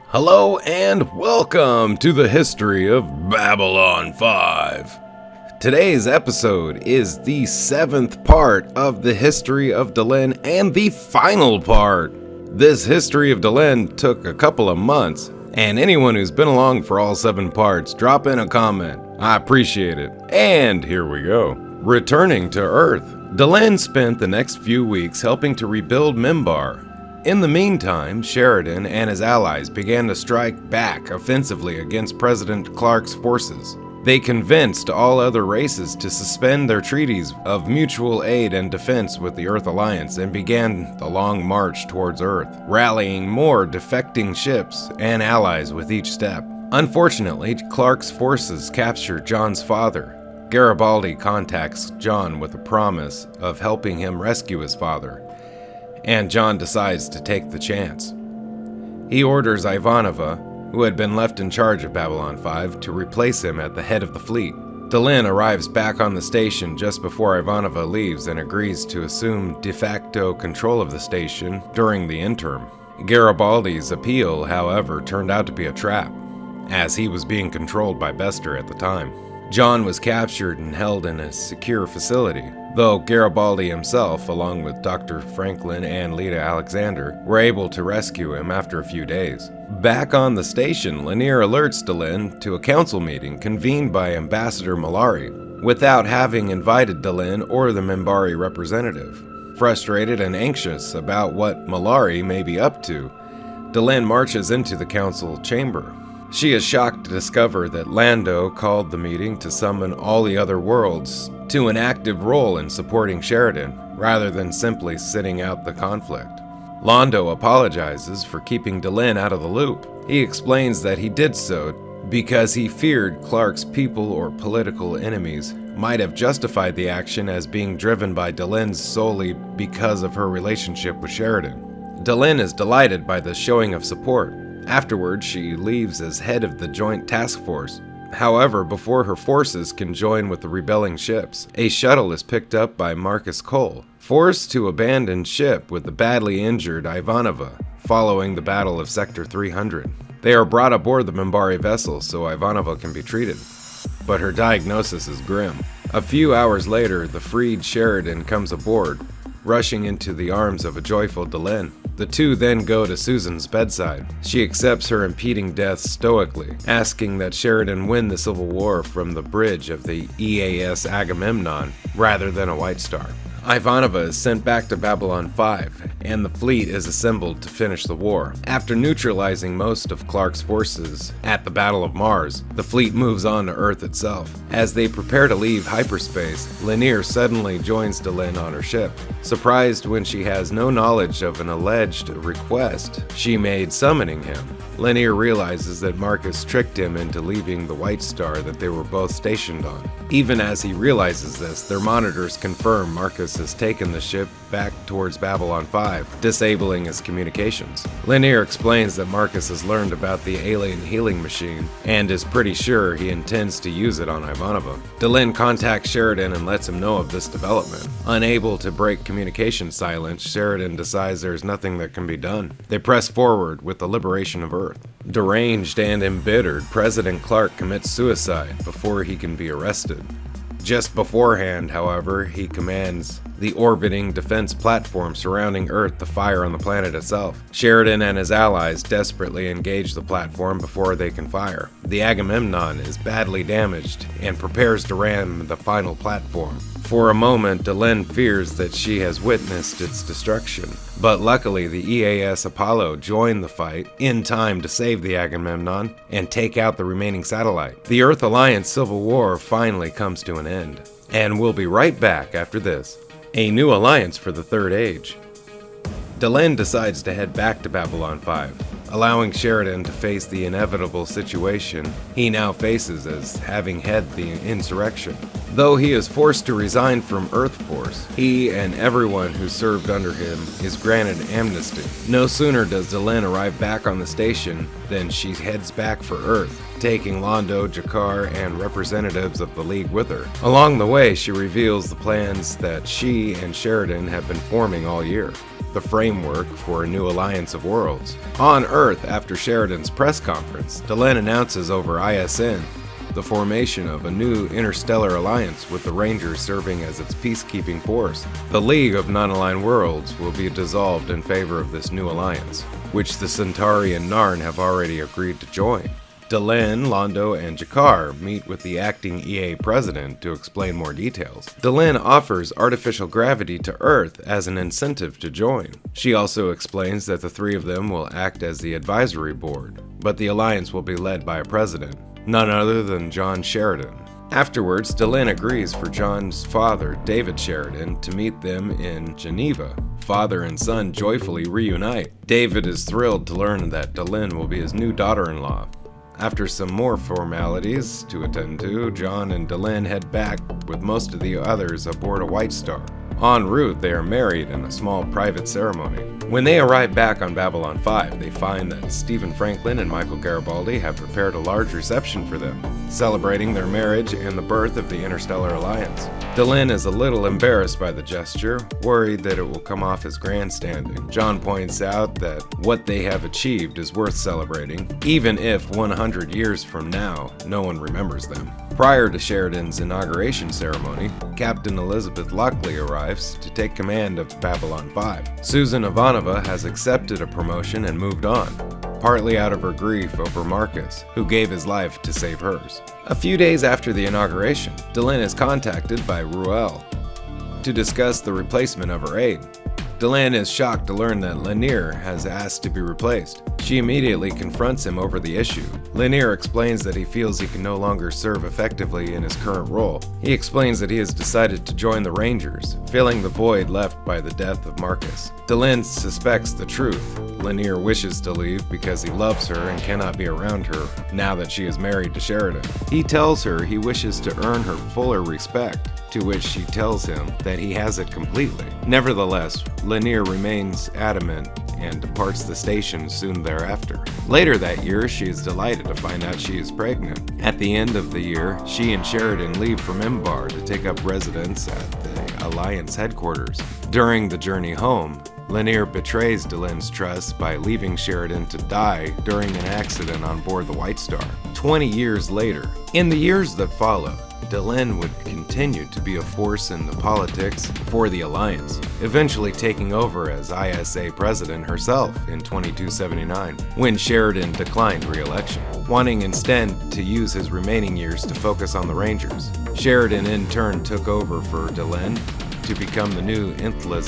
Hello and welcome to the history of Babylon 5. Today's episode is the 7th part of the history of Delenn and the final part. This history of Delenn took a couple of months, and anyone who's been along for all 7 parts, drop in a comment. I appreciate it. And here we go. Returning to Earth, Delenn spent the next few weeks helping to rebuild Minbar. In the meantime, Sheridan and his allies began to strike back offensively against President Clark's forces. They convinced all other races to suspend their treaties of mutual aid and defense with the Earth Alliance and began the long march towards Earth, rallying more defecting ships and allies with each step. Unfortunately, Clark's forces capture John's father. Garibaldi contacts John with a promise of helping him rescue his father, and John decides to take the chance. He orders Ivanova, who had been left in charge of Babylon 5, to replace him at the head of the fleet. Delenn arrives back on the station just before Ivanova leaves and agrees to assume de facto control of the station during the interim. Garibaldi's appeal, however, turned out to be a trap, as he was being controlled by Bester at the time. John was captured and held in a secure facility, though Garibaldi himself, along with Dr. Franklin and Lita Alexander, were able to rescue him after a few days. Back on the station, Lanier alerts Delenn to a council meeting convened by Ambassador Malari, without having invited Delenn or the Minbari representative. Frustrated and anxious about what Malari may be up to, Delenn marches into the council chamber. She is shocked to discover that Lando called the meeting to summon all the other worlds to an active role in supporting Sheridan, rather than simply sitting out the conflict. Lando apologizes for keeping Delenn out of the loop. He explains that he did so because he feared Clark's people or political enemies might have justified the action as being driven by Delenn solely because of her relationship with Sheridan. Delenn is delighted by the showing of support. Afterwards, she leaves as head of the Joint Task Force. However, before her forces can join with the rebelling ships, a shuttle is picked up by Marcus Cole, forced to abandon ship with the badly injured Ivanova following the Battle of Sector 300. They are brought aboard the Minbari vessel so Ivanova can be treated, but her diagnosis is grim. A few hours later, the freed Sheridan comes aboard, rushing into the arms of a joyful Delenn. The two then go to Susan's bedside. She accepts her impending death stoically, asking that Sheridan win the Civil War from the bridge of the EAS Agamemnon rather than a White Star. Ivanova is sent back to Babylon 5, and the fleet is assembled to finish the war. After neutralizing most of Clark's forces at the Battle of Mars, the fleet moves on to Earth itself. As they prepare to leave hyperspace, Lanier suddenly joins Delenn on her ship. Surprised when she has no knowledge of an alleged request she made summoning him, Lanier realizes that Marcus tricked him into leaving the White Star that they were both stationed on. Even as he realizes this, their monitors confirm Marcus has taken the ship back towards Babylon 5, disabling his communications. Lanier explains that Marcus has learned about the alien healing machine and is pretty sure he intends to use it on Ivanova. Delenn contacts Sheridan and lets him know of this development. Unable to break communication silence, Sheridan decides there's nothing that can be done. They press forward with the liberation of Earth. Deranged and embittered, President Clark commits suicide before he can be arrested. Just beforehand, however, he commands the orbiting defense platform surrounding Earth to fire on the planet itself. Sheridan and his allies desperately engage the platform before they can fire. The Agamemnon is badly damaged and prepares to ram the final platform. For a moment, Delenn fears that she has witnessed its destruction, but luckily the EAS Apollo joined the fight in time to save the Agamemnon and take out the remaining satellite. The Earth Alliance Civil War finally comes to an end, and we'll be right back after this. A new alliance for the Third Age. Delenn decides to head back to Babylon 5, allowing Sheridan to face the inevitable situation he now faces as having head the insurrection. Though he is forced to resign from Earth Force, he and everyone who served under him is granted amnesty. No sooner does Delenn arrive back on the station than she heads back for Earth, taking Lando, Jakar, and representatives of the League with her. Along the way, she reveals the plans that she and Sheridan have been forming all year. the framework for a new alliance of worlds. On Earth, after Sheridan's press conference, Delenn announces over ISN the formation of a new interstellar alliance with the Rangers serving as its peacekeeping force. The League of Non-Aligned Worlds will be dissolved in favor of this new alliance, which the Centauri and Narn have already agreed to join. Delenn, Londo, and Jakar meet with the acting EA president to explain more details. Delenn offers artificial gravity to Earth as an incentive to join. She also explains that the three of them will act as the advisory board, but the alliance will be led by a president, none other than John Sheridan. Afterwards, Delenn agrees for John's father, David Sheridan, to meet them in Geneva. Father and son joyfully reunite. David is thrilled to learn that Delenn will be his new daughter-in-law. After some more formalities to attend to, John and Delenn head back with most of the others aboard a White Star. En route, they are married in a small private ceremony. When they arrive back on Babylon 5, they find that Stephen Franklin and Michael Garibaldi have prepared a large reception for them, celebrating their marriage and the birth of the Interstellar Alliance. Delenn is a little embarrassed by the gesture, worried that it will come off as grandstanding. John points out that what they have achieved is worth celebrating, even if 100 years from now, no one remembers them. Prior to Sheridan's inauguration ceremony, Captain Elizabeth Lockley arrives to take command of Babylon 5. Susan Ivanova has accepted a promotion and moved on, partly out of her grief over Marcus, who gave his life to save hers. A few days after the inauguration, Delenn is contacted by Ruel to discuss the replacement of her aide. Delenn is shocked to learn that Lanier has asked to be replaced. She immediately confronts him over the issue. Lanier explains that he feels he can no longer serve effectively in his current role. He explains that he has decided to join the Rangers, filling the void left by the death of Marcus. Delenn suspects the truth. Lanier wishes to leave because he loves her and cannot be around her now that she is married to Sheridan. He tells her he wishes to earn her fuller respect, to which she tells him that he has it completely. Nevertheless, Lanier remains adamant and departs the station soon thereafter. Later that year, she is delighted to find out she is pregnant. At the end of the year, she and Sheridan leave for Minbar to take up residence at the Alliance headquarters. During the journey home, Lanier betrays Delenn's trust by leaving Sheridan to die during an accident on board the White Star. 20 years later, in the years that follow, Delenn would continue to be a force in the politics for the Alliance, eventually taking over as ISA president herself in 2279, when Sheridan declined re-election, wanting instead to use his remaining years to focus on the Rangers. Sheridan in turn took over for Delenn to become the new Inthla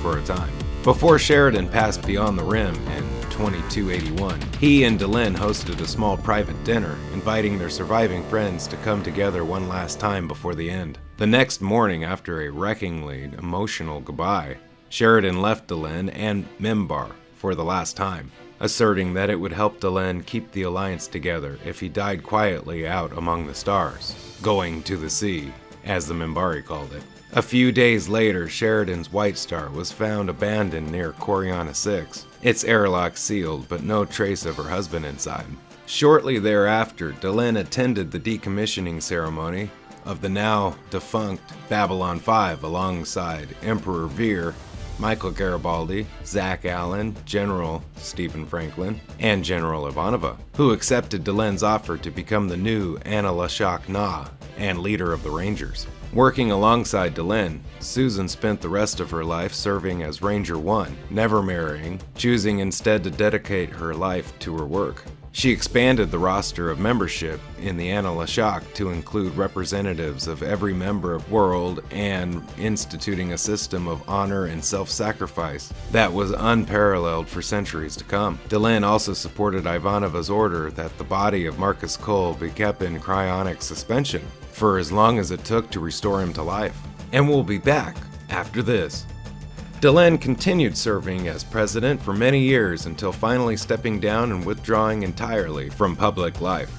for a time. Before Sheridan passed beyond the rim in 2281, he and Delenn hosted a small private dinner, inviting their surviving friends to come together one last time before the end. The next morning, after a wreckingly emotional goodbye, Sheridan left Delenn and Minbar for the last time, asserting that it would help Delenn keep the Alliance together if he died quietly out among the stars, going to the sea, as the Minbari called it. A few days later, Sheridan's White Star was found abandoned near Coriana 6, its airlock sealed, but no trace of her husband inside. Shortly thereafter, Delenn attended the decommissioning ceremony of the now defunct Babylon 5 alongside Emperor Veer, Michael Garibaldi, Zach Allen, General Stephen Franklin, and General Ivanova, who accepted Delenn's offer to become the new Analashak Na and leader of the Rangers. Working alongside Delenn, Susan spent the rest of her life serving as Ranger 1, never marrying, choosing instead to dedicate her life to her work. She expanded the roster of membership in the Analashak to include representatives of every member of world and instituting a system of honor and self-sacrifice that was unparalleled for centuries to come. Delenn also supported Ivanova's order that the body of Marcus Cole be kept in cryonic suspension for as long as it took to restore him to life. And we'll be back after this. Delenn continued serving as president for many years until finally stepping down and withdrawing entirely from public life.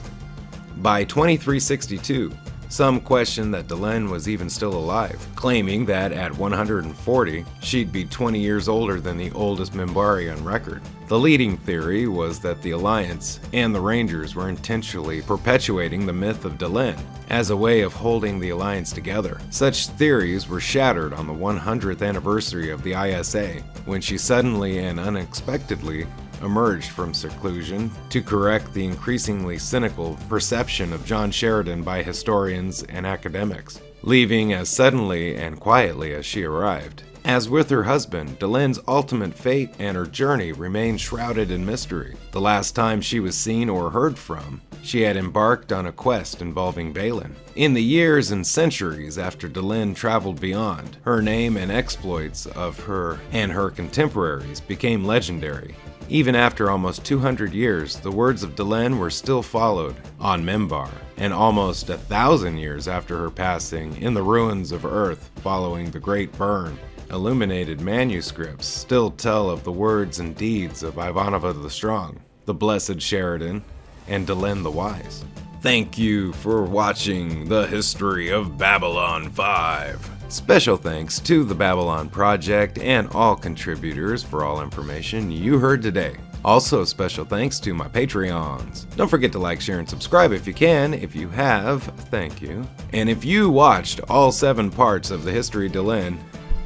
By 2362, Some question that Delenn was even still alive, claiming that at 140, she'd be 20 years older than the oldest Minbari on record. The leading theory was that the Alliance and the Rangers were intentionally perpetuating the myth of Delenn as a way of holding the Alliance together. Such theories were shattered on the 100th anniversary of the ISA, when she suddenly and unexpectedly emerged from seclusion to correct the increasingly cynical perception of John Sheridan by historians and academics, leaving as suddenly and quietly as she arrived. As with her husband, Delenn's ultimate fate and her journey remained shrouded in mystery. The last time she was seen or heard from, she had embarked on a quest involving Delenn. In the years and centuries after Delenn traveled beyond, her name and exploits of her and her contemporaries became legendary. Even after almost 200 years, the words of Delenn were still followed on Minbar, and almost 1,000 years after her passing, in the ruins of Earth following the Great Burn, illuminated manuscripts still tell of the words and deeds of Ivanova the Strong, the Blessed Sheridan, and Delenn the Wise. Thank you for watching the history of Babylon 5. Special thanks to the Babylon Project and all contributors for all information you heard today. Also, special thanks to my Patreons. Don't forget to like, share, and subscribe if you can. If you have, thank you. And if you watched all 7 parts of the history of Delenn,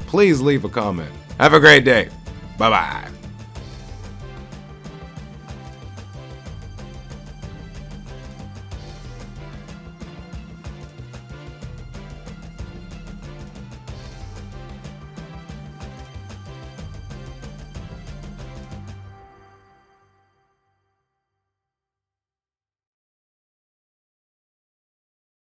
please leave a comment. Have a great day. Bye-bye.